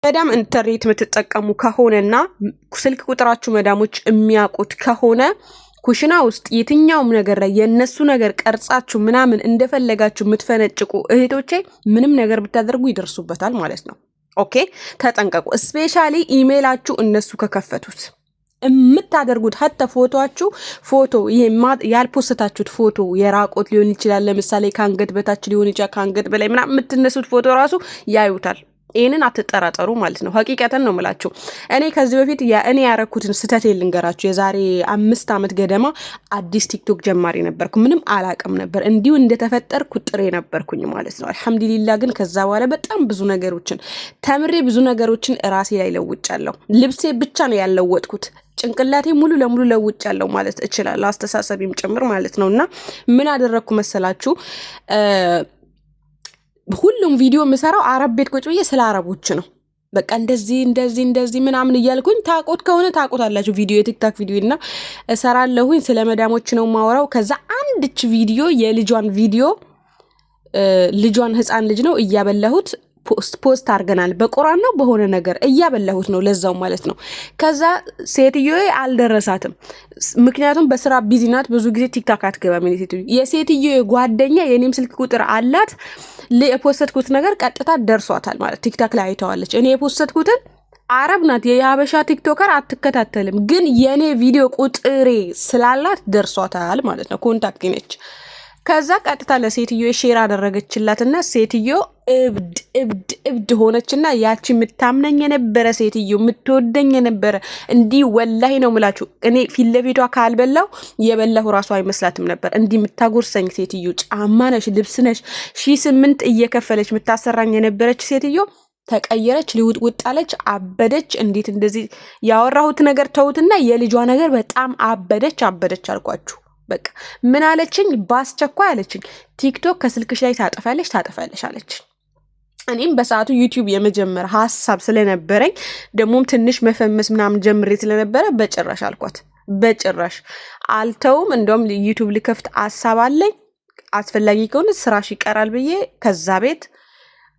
መዳም ኢንተርኔት የምትጠቀሙ ከሆነና ስልክ ቁጥራችሁ መዳሞች የሚያውቁት ከሆነ ኩሽና ውስጥ የትኛውም ነገር ላይ የነሱ ነገር ቀርጻችሁ ምናምን እንደፈለጋችሁ የምትፈነጭቁ እህቶቼ ምንም ነገር ብታደርጉ ይደርሱበታል ማለት ነው። ኦኬ ተጠንቀቁ። ስፔሻሊ ኢሜይላችሁ እነሱ ከከፈቱት የምታደርጉት ሀተ ፎቶ ያልፖስታችሁት ፎቶ የራቆት ሊሆን ይችላል። ለምሳሌ ከአንገት በታች ሊሆን ይችላል፣ ከአንገት በላይ ምናምን የምትነሱት ፎቶ ራሱ ያዩታል። ይሄንን አትጠራጠሩ ማለት ነው። ሀቂቀተን ነው የምላችሁ። እኔ ከዚህ በፊት እኔ ያረኩትን ስተት ልንገራችሁ። የዛሬ 5 ዓመት ገደማ አዲስ ቲክቶክ ጀማሪ ነበርኩ። ምንም አላቅም ነበር። እንዲሁ እንደተፈጠርኩ ጥሬ ነበርኩኝ ማለት ነው። አልሐምዱሊላህ ግን ከዛ በኋላ በጣም ብዙ ነገሮችን ተምሬ ብዙ ነገሮችን ራሴ ላይ ለውጫለሁ። ልብሴ ብቻ ነው ያለወጥኩት። ጭንቅላቴ ሙሉ ለሙሉ ለውጫለሁ ማለት እችላለሁ። አስተሳሰቢም ጭምር ማለት ነውና ምን አደረኩ መሰላችሁ? ሁሉም ቪዲዮ የምሰራው አረብ ቤት ቁጭ ብዬ ስለ አረቦች ነው። በቃ እንደዚህ ምናምን እያልኩኝ ታቆት ከሆነ ታቆታላችሁ። ቪዲዮ የቲክታክ ቪዲዮ እና እሰራለሁኝ። ስለ መዳሞች ነው ማወራው። ከዛ አንድች ቪዲዮ የልጇን ቪዲዮ ልጇን ህፃን ልጅ ነው እያበላሁት ፖስት አድርገናል። በቁርአን ነው በሆነ ነገር እያበላሁት ነው ለዛው ማለት ነው። ከዛ ሴትዮዬ አልደረሳትም፣ ምክንያቱም በስራ ቢዚ ናት። ብዙ ጊዜ ቲክታክ አትገባም። የሴትዮዬ ጓደኛ የኔም ስልክ ቁጥር አላት። የፖስተትኩት ነገር ቀጥታ ደርሷታል ማለት ቲክታክ ላይ አይተዋለች። እኔ የፖስተትኩትን አረብ ናት፣ የሀበሻ ቲክቶከር አትከታተልም፣ ግን የኔ ቪዲዮ ቁጥሬ ስላላት ደርሷታል ማለት ነው። ኮንታክት ነች። ከዛ ቀጥታ ለሴትዮ ሼር አደረገችላትና ሴትዮ እብድ ሆነችና ያቺ የምታምነኝ የነበረ ሴትዮ የምትወደኝ የነበረ እንዲህ ወላሂ ነው ምላችሁ እኔ ፊት ለፊቷ ካልበላው የበላሁ ራሱ አይመስላትም ነበር። እንዲህ የምታጎርሰኝ ሴትዮ ጫማ ነሽ ልብስ ነሽ 8,000 እየከፈለች የምታሰራኝ የነበረች ሴትዮ ተቀየረች፣ ልውጥ አለች፣ አበደች። እንዴት እንደዚህ ያወራሁት ነገር ተውትና የልጇ ነገር በጣም አበደች አልኳችሁ። በቃ ምን አለችኝ? ባስቸኳይ አለችኝ ቲክቶክ ከስልክሽ ላይ ታጠፋለሽ አለችኝ። እኔም በሰዓቱ ዩቲዩብ የመጀመር ሀሳብ ስለነበረኝ ደግሞም ትንሽ መፈመስ ምናምን ጀምሬ ስለነበረ በጭራሽ አልኳት። በጭራሽ አልተውም። እንደውም ዩቲዩብ ልከፍት ሀሳብ አለኝ፣ አስፈላጊ ከሆነ ስራሽ ይቀራል ብዬ ከዛ ቤት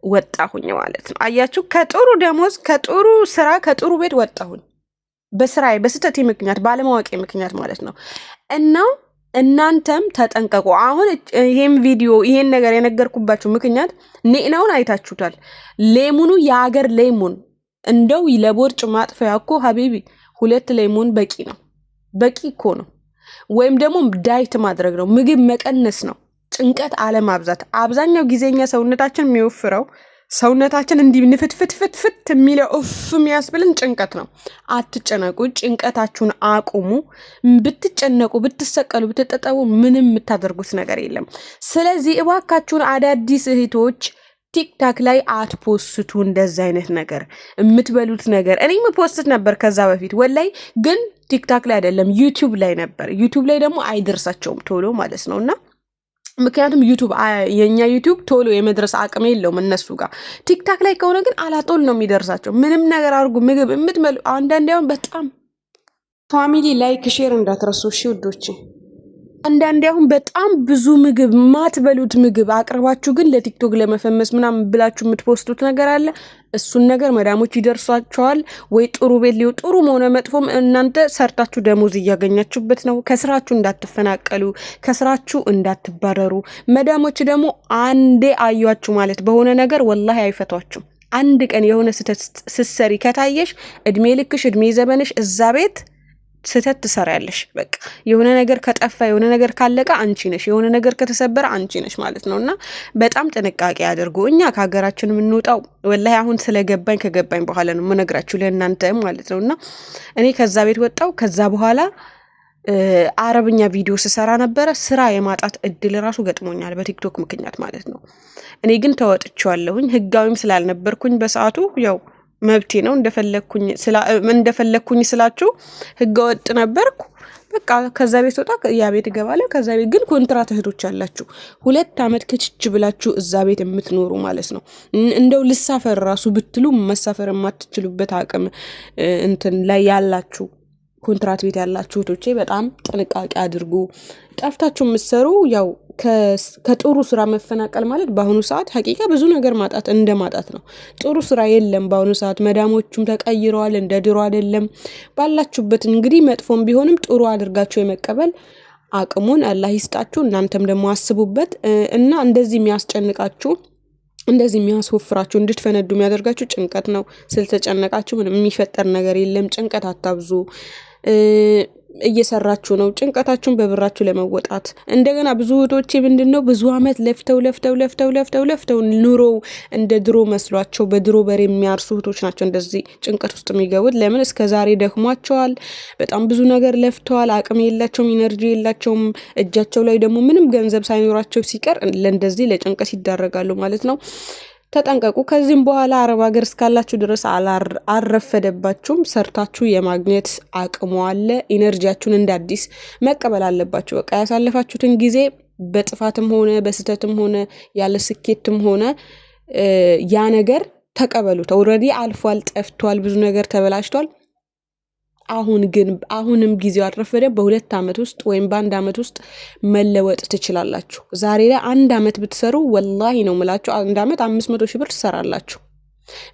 ወጣሁኝ ማለት ነው። አያችሁ፣ ከጥሩ ደሞዝ ከጥሩ ስራ ከጥሩ ቤት ወጣሁኝ። በስራዬ በስተቴ ምክንያት ባለማወቄ ምክንያት ማለት ነው። እና እናንተም ተጠንቀቁ። አሁን ይሄን ቪዲዮ ይሄን ነገር የነገርኩባችሁ ምክንያት ኔናውን አይታችሁታል። ሌሙኑ የሀገር ሌሙን እንደው ለቦርጭ ማጥፊያ እኮ ሀቢቢ 2 ሌሙን በቂ ነው። በቂ እኮ ነው። ወይም ደግሞ ዳይት ማድረግ ነው፣ ምግብ መቀነስ ነው፣ ጭንቀት አለማብዛት። አብዛኛው ጊዜኛ ሰውነታችን የሚወፍረው ሰውነታችን እንዲህ ንፍትፍትፍት የሚለው የሚያስብልን ጭንቀት ነው። አትጨነቁ፣ ጭንቀታችሁን አቁሙ። ብትጨነቁ፣ ብትሰቀሉ፣ ብትጠጠቡ ምንም የምታደርጉት ነገር የለም። ስለዚህ እባካችሁን አዳዲስ እህቶች ቲክታክ ላይ አትፖስቱ። እንደዛ አይነት ነገር የምትበሉት ነገር እኔ ፖስት ነበር ከዛ በፊት ወላይ፣ ግን ቲክታክ ላይ አይደለም ዩቲዩብ ላይ ነበር። ዩቲዩብ ላይ ደግሞ አይደርሳቸውም ቶሎ ማለት ነውና ምክንያቱም ዩቲዩብ የኛ ዩቲዩብ ቶሎ የመድረስ አቅም የለውም እነሱ ጋር። ቲክታክ ላይ ከሆነ ግን አላጦል ነው የሚደርሳቸው። ምንም ነገር አድርጉ። ምግብ የምትመሉ አንዳንዴ አሁን በጣም ፋሚሊ ላይክ ሼር እንዳትረሱ እሺ ውዶቼ። አንዳንዴ አሁን በጣም ብዙ ምግብ ማትበሉት ምግብ አቅርባችሁ ግን ለቲክቶክ ለመፈመስ ምናምን ብላችሁ የምትፖስቱት ነገር አለ። እሱን ነገር መዳሞች ይደርሷቸዋል ወይ ጥሩ ቤት ሊው ጥሩ ሆነ መጥፎም እናንተ ሰርታችሁ ደሞዝ እያገኛችሁበት ነው። ከስራችሁ እንዳትፈናቀሉ፣ ከስራችሁ እንዳትባረሩ። መዳሞች ደግሞ አንዴ አዩአችሁ ማለት በሆነ ነገር ወላሂ አይፈቷችሁም። አንድ ቀን የሆነ ስትሰሪ ከታየሽ እድሜ ልክሽ እድሜ ዘመንሽ እዛ ቤት ስተት ትሰሪያለሽ። በቃ የሆነ ነገር ከጠፋ የሆነ ነገር ካለቀ አንቺ ነሽ፣ የሆነ ነገር ከተሰበረ አንቺ ነሽ ማለት ነውና በጣም ጥንቃቄ አድርጉ። እኛ ከሀገራችን የምንወጣው ወላሂ አሁን ከገባኝ በኋላ ነው የምነግራችሁ ለእናንተ ማለት ነውና እኔ ከዛ ቤት ወጣው። ከዛ በኋላ አረብኛ ቪዲዮ ስሰራ ነበረ። ስራ የማጣት እድል ራሱ ገጥሞኛል በቲክቶክ ምክንያት ማለት ነው። እኔ ግን ተወጥቻለሁኝ። ህጋዊም ስላልነበርኩኝ በሰዓቱ ያው መብቴ ነው እንደፈለኩኝ ስላችሁ ህገወጥ ነበርኩ። በቃ ከዛ ቤት ወጣ ያ ቤት እገባለሁ። ከዛ ቤት ግን ኮንትራት እህቶች አላችሁ 2 ዓመት ከችች ብላችሁ እዛ ቤት የምትኖሩ ማለት ነው። እንደው ልሳፈር ራሱ ብትሉ መሳፈር የማትችሉበት አቅም እንትን ላይ ያላችሁ ኮንትራት ቤት ያላችሁ እህቶቼ በጣም ጥንቃቄ አድርጉ። ጠፍታችሁ የምትሰሩ ያው ከጥሩ ስራ መፈናቀል ማለት በአሁኑ ሰዓት ሐቂቃ ብዙ ነገር ማጣት እንደ ማጣት ነው። ጥሩ ስራ የለም በአሁኑ ሰዓት። መዳሞቹም ተቀይረዋል፣ እንደ ድሮ አይደለም። ባላችሁበት እንግዲህ መጥፎም ቢሆንም ጥሩ አድርጋችሁ የመቀበል አቅሙን አላህ ይስጣችሁ። እናንተም ደግሞ አስቡበት እና እንደዚህ የሚያስጨንቃችሁ እንደዚህ የሚያስወፍራችሁ እንድትፈነዱ የሚያደርጋችሁ ጭንቀት ነው። ስለተጨነቃችሁ ምንም የሚፈጠር ነገር የለም። ጭንቀት አታብዙ። እየሰራችሁ ነው ጭንቀታችሁን በብራችሁ ለመወጣት። እንደገና ብዙ እህቶቼ ምንድነው ብዙ አመት ለፍተው ኑሮው እንደ ድሮ መስሏቸው በድሮ በሬ የሚያርሱ እህቶች ናቸው እንደዚህ ጭንቀት ውስጥ የሚገቡት። ለምን እስከዛሬ ደክሟቸዋል፣ በጣም ብዙ ነገር ለፍተዋል፣ አቅም የላቸውም፣ ኢነርጂ የላቸውም። እጃቸው ላይ ደግሞ ምንም ገንዘብ ሳይኖራቸው ሲቀር ለእንደዚህ ለጭንቀት ይዳረጋሉ ማለት ነው። ተጠንቀቁ። ከዚህም በኋላ አረብ ሀገር እስካላችሁ ድረስ አልረፈደባችሁም። ሰርታችሁ የማግኘት አቅሙ አለ። ኢነርጂያችሁን እንደ አዲስ መቀበል አለባችሁ። በቃ ያሳለፋችሁትን ጊዜ በጥፋትም ሆነ በስህተትም ሆነ ያለ ስኬትም ሆነ ያ ነገር ተቀበሉት። ኦልሬዲ አልፏል፣ ጠፍቷል፣ ብዙ ነገር ተበላሽቷል። አሁንም ጊዜው አልረፈደም። በ2 ዓመት ውስጥ ወይም በ1 ዓመት ውስጥ መለወጥ ትችላላችሁ። ዛሬ ላይ 1 ዓመት ብትሰሩ ወላሂ ነው የምላችሁ 1 ዓመት 500 ሺህ ብር ትሰራላችሁ።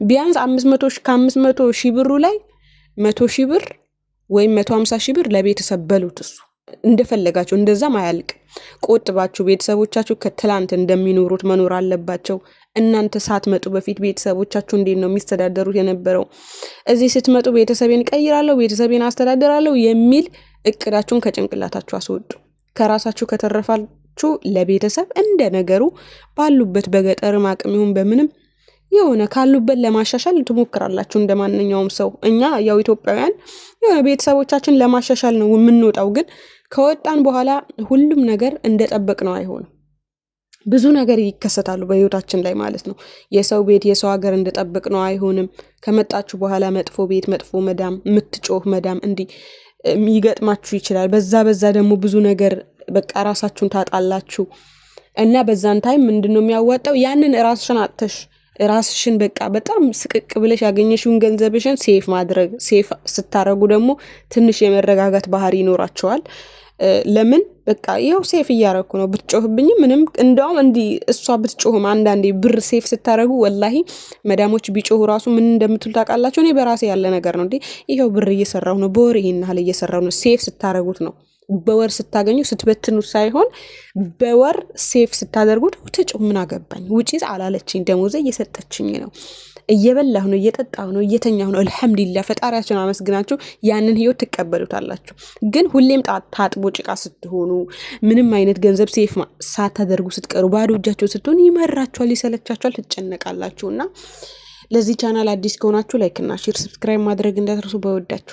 ቢያንስ 500 ሺህ ብሩ ላይ 100 ሺህ ብር ወይም 150 ሺህ ብር ለቤተሰብ በሉት። እሱ እንደፈለጋችሁ እንደዛም አያልቅ። ቆጥባችሁ ቤተሰቦቻችሁ ከትላንት እንደሚኖሩት መኖር አለባቸው። እናንተ ሳትመጡ በፊት ቤተሰቦቻችሁ እንዴት ነው የሚስተዳደሩት የነበረው? እዚህ ስትመጡ ቤተሰቤን ቀይራለሁ፣ ቤተሰቤን አስተዳደራለሁ የሚል እቅዳችሁን ከጭንቅላታችሁ አስወጡ። ከራሳችሁ ከተረፋችሁ ለቤተሰብ እንደ ነገሩ ባሉበት በገጠርም አቅም ይሁን በምንም የሆነ ካሉበት ለማሻሻል ትሞክራላችሁ እንደማንኛውም ሰው። እኛ ያው ኢትዮጵያውያን የሆነ ቤተሰቦቻችን ለማሻሻል ነው የምንወጣው፣ ግን ከወጣን በኋላ ሁሉም ነገር እንደጠበቅነው አይሆንም። ብዙ ነገር ይከሰታሉ በህይወታችን ላይ ማለት ነው። የሰው ቤት የሰው ሀገር እንደጠበቅነው አይሆንም። ከመጣችሁ በኋላ መጥፎ ቤት መጥፎ መዳም የምትጮህ መዳም እንዲህ ይገጥማችሁ ይችላል። በዛ ደግሞ ብዙ ነገር በቃ ራሳችሁን ታጣላችሁ እና በዛን ታይም ምንድነው የሚያዋጣው? ያንን ራስሽን አጥተሽ ራስሽን በቃ በጣም ስቅቅ ብለሽ ያገኘሽውን ገንዘብሽን ሴፍ ማድረግ። ሴፍ ስታረጉ ደግሞ ትንሽ የመረጋጋት ባህሪ ይኖራቸዋል። ለምን በቃ ይኸው ሴፍ እያረኩ ነው፣ ብትጮህብኝም ምንም። እንደውም እንዲህ እሷ ብትጮህም አንዳንዴ ብር ሴፍ ስታረጉ ወላሂ መዳሞች ቢጮሁ ራሱ ምን እንደምትሉ ታውቃላችሁ? እኔ በራሴ ያለ ነገር ነው እንዴ፣ ይኸው ብር እየሰራሁ ነው፣ በወር ይሄን ያህል እየሰራሁ ነው። ሴፍ ስታረጉት ነው። በወር ስታገኙ ስትበትኑት ሳይሆን በወር ሴፍ ስታደርጉት ትጮህ ምን አገባኝ፣ ውጪ አላለችኝ፣ ደሞዜ እየሰጠችኝ ነው፣ እየበላሁ ነው፣ እየጠጣሁ ነው፣ እየተኛሁ ነው፣ አልሐምዱሊላህ ፈጣሪያችሁን አመስግናችሁ ያንን ህይወት ትቀበሉታላችሁ። ግን ሁሌም ታጥቦ ጭቃ ስትሆኑ ምንም አይነት ገንዘብ ሴፍ ሳታደርጉ ስትቀሩ ባዶ እጃችሁ ስትሆኑ ይመራችኋል፣ ይሰለቻችኋል፣ ትጨነቃላችሁና ለዚህ ቻናል አዲስ ከሆናችሁ ላይክ እና ሼር ሰብስክራይብ ማድረግ እንዳትረሱ። በወዳችኋል።